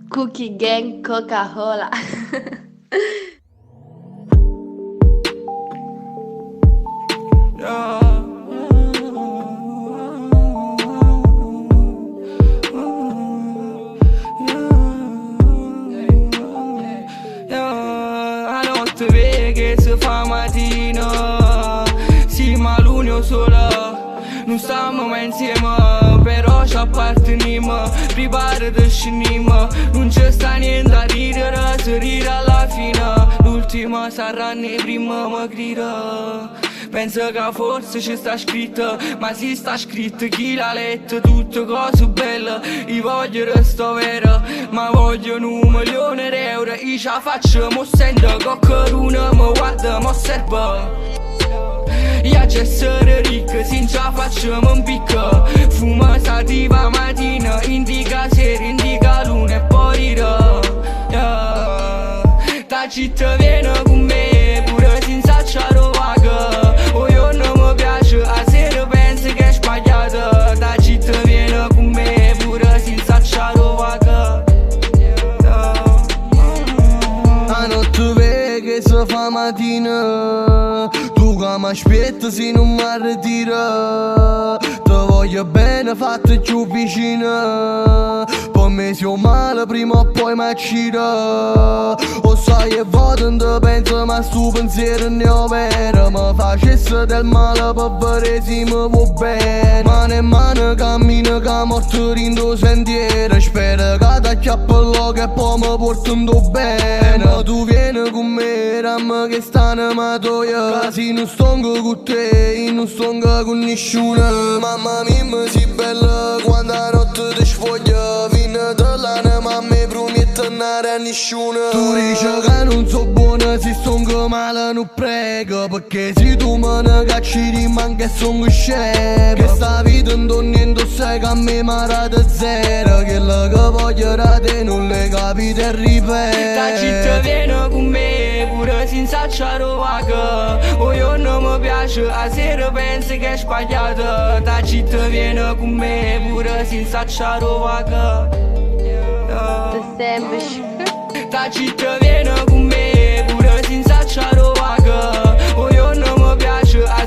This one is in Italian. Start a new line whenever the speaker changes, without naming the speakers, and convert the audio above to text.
Cookie Gang Coca-Cola.
La notte vede che si fa mattina, sì ma l'unico solo, non stiamo mai insieme, però ci apparteniamo, preparati sceniamo, non c'è sta niente a ridere, si ride alla fine, l'ultima sarà ne prima mi grida. Penso che forse ci sta scritto, ma si sta scritto chi l'ha letto, tutte cose belle, io voglio resto vero, ma voglio 1.000.000 d'euro, io ce la faccio, mo sento che qualcuno mi guarda, mo serve. Io c'è essere ricco, senza facciamo un picco, fuma sativa mattina, indica sera, indica luna e poi rira. Da città viene con me, pure senza ciaro vaga. O io non mi piace, a sera penso che è sbagliato. Da città viene con me, pure senza ciaro vaga. La notte vede che si fa mattina, tu che mi aspetti se non mi ritiro. Ti voglio bene, fatti più vicino, per me se ho male prima o poi mi accira. O sai che voto non ti penso, ma sto pensiero ne ho vero, mi facesse del male per vedere se mi vuoi bene. Mano in mano cammino che morto rindo sentiero, spero che ti acchiappi l'oca e poi mi portando bene. Ma tu vieni con me, ramma che stanno ma toia, casi non sto con te, io non sto con nessuno. Mamma mia si bella quando la notte ti sfoglia, fino dall'anima ma mi prometto andare a nessuno. Tu dici che non so buona, se sto male non prego, perché se tu me ne cacci rimane che sono scemo. Che sta vita non niente sai che a me mi rata zero, che la che voglio da te non le capite e ripeto. Da città viene con me, pure senza ciaro vaga. O io non mi piace, a sera penso che è sbagliato. Da città viene con me, pure senza ciaro vaga.
Semplice.
Da città viene con me, pure senza ciaro vaga. O io non mi piace, a